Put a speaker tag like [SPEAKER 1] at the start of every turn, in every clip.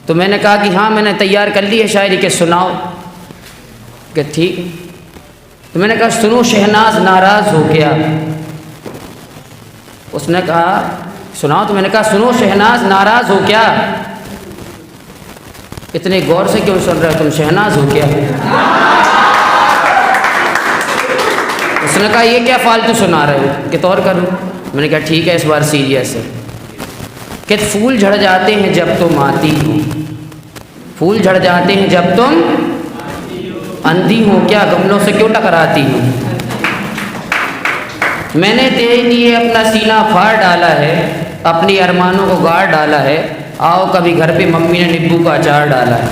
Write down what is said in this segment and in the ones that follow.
[SPEAKER 1] तो मैंने कहा कि हाँ मैंने तैयार कर ली है शायरी, के सुनाओ। कि ठीक है। तो मैंने कहा सुनो शहनाज नाराज़ हो गया। उसने कहा सुनाओ। तो मैंने कहा सुनो शहनाज नाराज़ हो क्या। इतने गौर से क्यों सुन रहे हो तुम, शहनाज हो क्या। उसने कहा ये क्या फालतू सुना रहे हो, कि तौर करूँ। मैंने कहा ठीक है इस बार सीरियस है। कि फूल झड़ जाते हैं जब तुम आती हो, फूल झड़ जाते हैं जब तुम अंधी हो क्या, गमलों से क्यों टकराती हो। मैंने तेरे लिए अपना सीना फाड़ डाला है, अपनी अरमानों को गाड़ डाला है, आओ कभी घर पे मम्मी ने नींबू का अचार डाला है।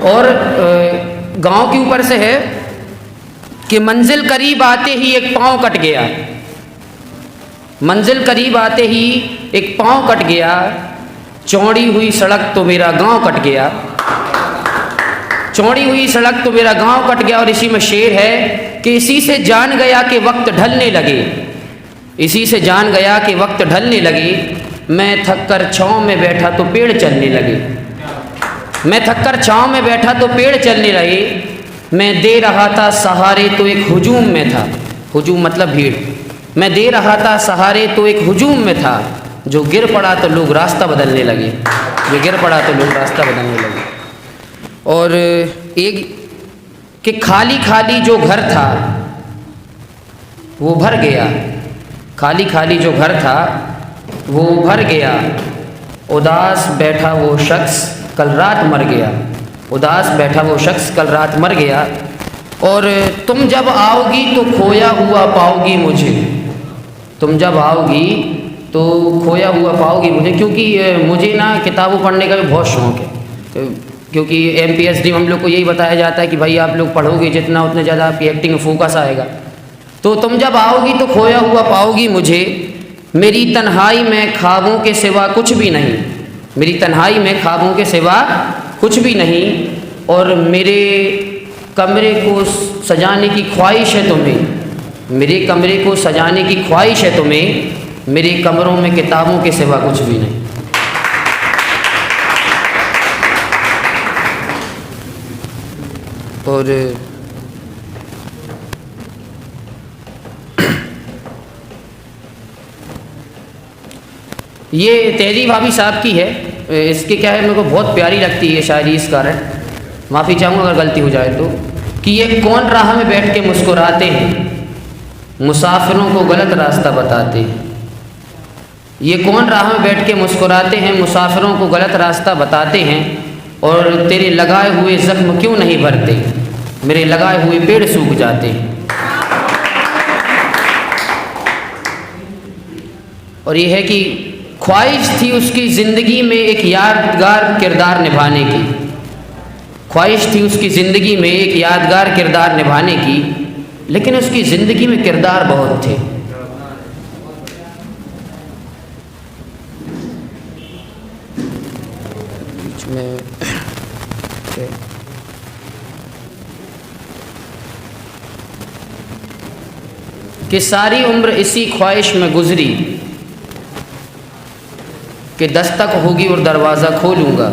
[SPEAKER 1] और गांव के ऊपर से है कि मंजिल करीब आते ही एक पाँव कट गया, मंजिल करीब आते ही एक पाँव कट गया, चौड़ी हुई सड़क तो मेरा गांव कट गया, चौड़ी हुई सड़क तो मेरा गांव कट गया। और इसी में शेर है कि इसी से जान गया कि वक्त ढलने लगे, इसी से जान गया कि वक्त ढलने लगे, मैं थक कर छाँव में बैठा तो पेड़ चलने लगे, मैं थक कर छाँव में बैठा तो पेड़ चलने लगे, मैं दे रहा था सहारे तो एक हुजूम में था, हुजूम मतलब भीड़, मैं दे रहा था सहारे तो एक हुजूम में था, जो गिर पड़ा तो लोग रास्ता बदलने लगे, जो गिर पड़ा तो लोग रास्ता बदलने लगे। और एक कि खाली खाली जो घर था वो भर गया, खाली खाली जो घर था वो भर गया, उदास बैठा वो शख्स कल रात मर गया, उदास बैठा वो शख्स कल रात मर गया। और तुम जब आओगी तो खोया हुआ पाओगी मुझे, तुम जब आओगी तो खोया हुआ पाओगी मुझे, क्योंकि मुझे ना किताबों पढ़ने का भी बहुत शौक़ है, क्योंकि MPSD में हम लोग को यही बताया जाता है कि भाई आप लोग पढ़ोगे जितना उतने ज़्यादा आपकी एक्टिंग में फोकस आएगा। तो तुम जब आओगी तो खोया हुआ पाओगी मुझे, मेरी तन्हाई में ख्वाबों के सिवा कुछ भी नहीं, मेरी तन्हाई में ख्वाबों के सिवा कुछ भी नहीं, और मेरे कमरे को सजाने की ख्वाहिश है तुम्हें, मेरे कमरे को सजाने की ख्वाहिश है तुम्हें, मेरे कमरों में किताबों के सिवा कुछ भी नहीं। और ये तहरीर भाभी साहब की है, इसके क्या है मेरे को बहुत प्यारी लगती है शायरी, इस कारण माफ़ी चाहूँगा अगर गलती हो जाए तो। कि ये कौन राह में बैठ के मुस्कुराते हैं, मुसाफिरों को गलत रास्ता बताते हैं, ये कौन राह में बैठ के मुस्कुराते हैं, मुसाफिरों को गलत रास्ता बताते हैं, और तेरे लगाए हुए ज़ख्म क्यों नहीं भरते, मेरे लगाए हुए पेड़ सूख जाते हैं। और ये है कि ख्वाहिश थी उसकी ज़िंदगी में एक यादगार किरदार निभाने की, ख्वाहिश थी उसकी ज़िंदगी में एक यादगार किरदार निभाने की, लेकिन उसकी ज़िंदगी में किरदार बहुत थे। कि सारी उम्र इसी ख्वाहिश में गुजरी, कि दस्तक होगी और दरवाज़ा खोलूँगा,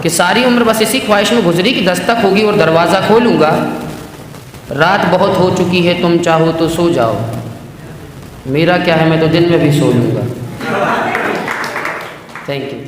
[SPEAKER 1] कि सारी उम्र बस इसी ख्वाहिश में गुजरी कि दस्तक होगी और दरवाज़ा खोलूँगा, रात बहुत हो चुकी है तुम चाहो तो सो जाओ, मेरा क्या है मैं तो दिन में भी सो लूँगा। Thank you.